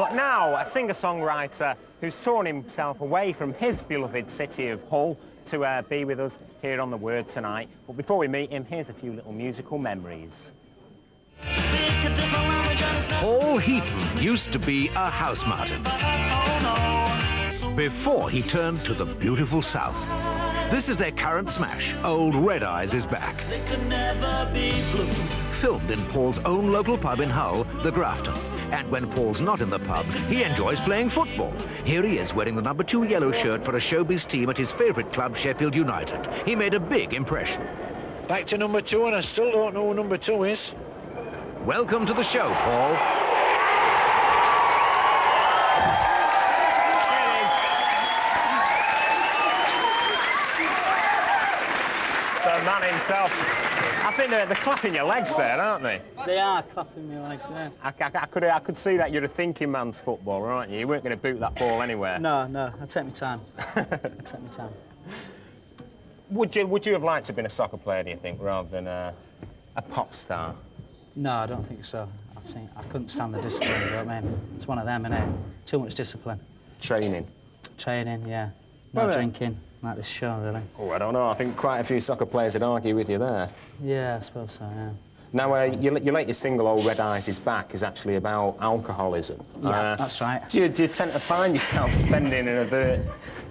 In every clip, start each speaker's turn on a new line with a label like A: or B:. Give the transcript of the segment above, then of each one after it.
A: But now, a singer-songwriter who's torn himself away from his beloved city of Hull to be with us here on The Word tonight. But before we meet him, here's a few little musical memories.
B: Paul Heaton used to be a house martin before he turned to the beautiful South. This is their current smash, Old Red Eyes is Back. Filmed in Paul's own local pub in Hull, the Grafton. And when Paul's not in the pub, he enjoys playing football. Here he is wearing the number 2 yellow shirt for a showbiz team at his favourite club, Sheffield United. He made a big impression.
C: Back to number 2, and I still don't know who number 2 is.
B: Welcome to the show, Paul.
A: The man himself. I think they're clapping your legs there, aren't they?
D: They are clapping my legs, yeah.
A: I could see that you're a thinking man's footballer, aren't you? You weren't going to boot that ball anywhere.
D: No, I take my time. I take my time.
A: Would you have liked to have been a soccer player, do you think, rather than a pop star?
D: No, I don't think so. I think I couldn't stand the discipline, you know what I mean? It's one of them, innit? Too much discipline.
A: Training?
D: Training, yeah. No drinking, like this show, really.
A: Oh, I don't know. I think quite a few soccer players would argue with you there.
D: Yeah, I suppose so, yeah.
A: Now, your latest single, Old Red Eyes is Back, is actually about alcoholism.
D: Yeah, that's right.
A: Do you tend to find yourself spending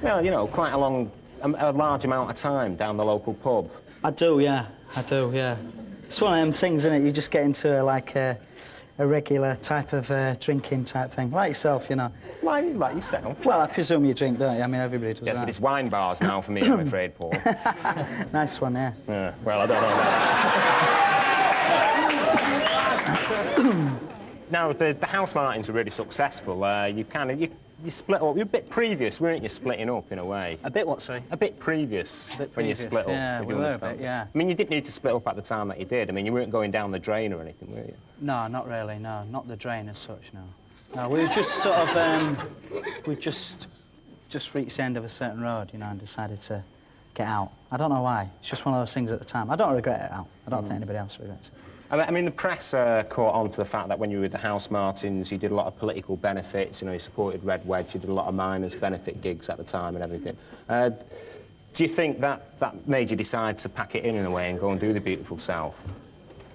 A: well, you know, quite a large amount of time down the local pub?
D: I do, yeah. It's one of them things, isn't it? You just get into a regular type of drinking type thing, like yourself, you know. Like
A: yourself?
D: Well, I presume you drink, don't you? I mean, everybody does that.
A: Yes, but it's wine bars now for me, I'm afraid, Paul.
D: Nice one, yeah.
A: Yeah, well, I don't know that. Now, the House Martins are really successful. You split up. You're a bit previous, weren't you, splitting up in a way?
D: A bit what, sorry?
A: A bit previous when you split up.
D: Yeah, we were a bit, yeah.
A: I mean, you didn't need to split up at the time that you did. I mean, you weren't going down the drain or anything, were you?
D: No, not really, no. Not the drain as such, no. No, we were just sort of, we just reached the end of a certain road, you know, and decided to get out. I don't know why. It's just one of those things at the time. I don't regret it out. I don't think anybody else regrets it.
A: I mean, the press caught on to the fact that when you were with the House Martins, you did a lot of political benefits, you know, you supported Red Wedge, you did a lot of miners' benefit gigs at the time and everything. Do you think that made you decide to pack it in a way and go and do the beautiful South?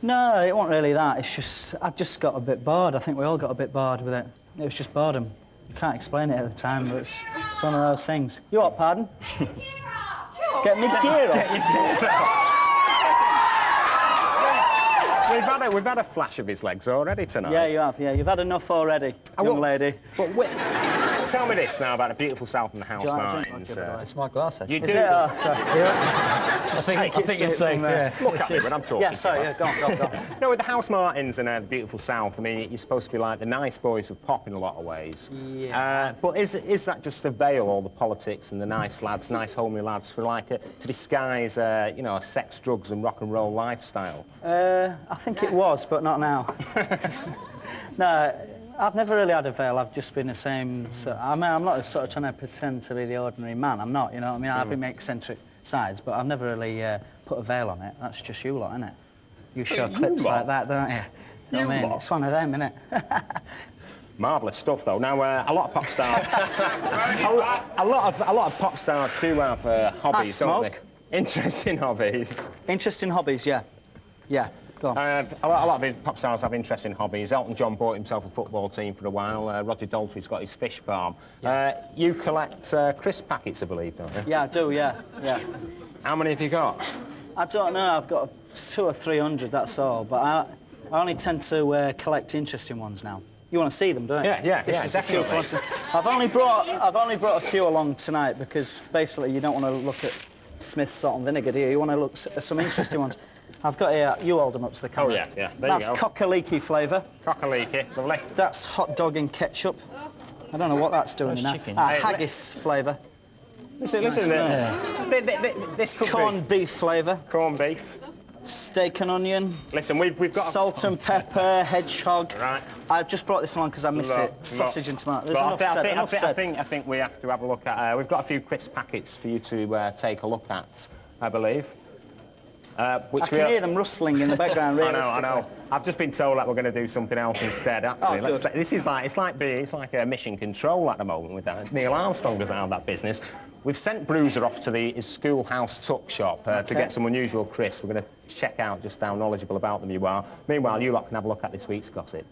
D: No, it wasn't really that. It's just, I just got a bit bored. I think we all got a bit bored with it. It was just boredom. You can't explain it at the time, but it's one of those things. You what, pardon? Get me gear up. Get your gear up.
A: We've had a flash of his legs already tonight.
D: Yeah, you have, yeah. You've had enough already, young lady.
A: But wait, tell me this now about the beautiful South and the House Martins.
C: It's my glass, actually.
A: You do?
D: Oh, sorry.
C: I think you're safe, yeah.
A: Look at me when I'm talking.
D: Yeah, sorry, yeah, go on.
A: No, with the House Martins and the beautiful South, I mean, you're supposed to be like the nice boys of pop in a lot of ways.
D: Yeah.
A: But is that just a veil, all the politics and the nice lads, nice homely lads, for like to disguise, you know, a sex, drugs and rock and roll lifestyle?
D: I think it was, but not now. No, I've never really had a veil. I've just been the same. I mean, I'm not sort of trying to pretend to be the ordinary man. I'm not, you know what I mean? I have my eccentric sides, but I've never really put a veil on it. That's just you lot, isn't it? You show clips like that, don't you? You know what I mean? It's one of them, isn't it?
A: Marvellous stuff, though. Now, a lot of pop stars, a lot of pop stars do have hobbies, don't they? Interesting hobbies.
D: Interesting hobbies, yeah. Yeah. Go on.
A: A lot of pop stars have interesting hobbies. Elton John bought himself a football team for a while. Roger Daltrey's got his fish farm. Yeah. You collect crisp packets, I believe, don't you?
D: Yeah, I do, yeah.
A: How many have you got?
D: I don't know. I've got 200 or 300, that's all. But I only tend to collect interesting ones now. You want to see them, don't you?
A: Yeah, definitely.
D: I've only brought a few along tonight because basically you don't want to look at Smith's salt and vinegar, do you? You want to look at some interesting ones. I've got here, you hold them up to the camera.
A: Oh, yeah. There
D: That's
A: you go.
D: cock-a-leaky flavour.
A: Cock-a-leaky, lovely.
D: That's hot dog and ketchup. I don't know what that's doing now. Haggis flavour.
A: Listen, this could
D: corned beef flavour.
A: Corned beef.
D: Steak and onion.
A: Listen, we've got
D: salt and pepper, hedgehog.
A: Right.
D: I've just brought this along because I missed it. Sausage and tomato. There's enough said.
A: I think we have to have a look at. We've got a few crisp packets for you to take a look at, I believe. Which
D: I can hear them rustling in the background,
A: I
D: realistically.
A: know. I've just been told that we're going to do something else instead, actually.
D: Oh, good.
A: This is like, it's like a mission control at the moment with that. Neil Armstrong does out of that business. We've sent Bruiser off to his schoolhouse tuck shop to get some unusual crisps. We're going to check out just how knowledgeable about them you are. Meanwhile, you lot can have a look at this week's gossip.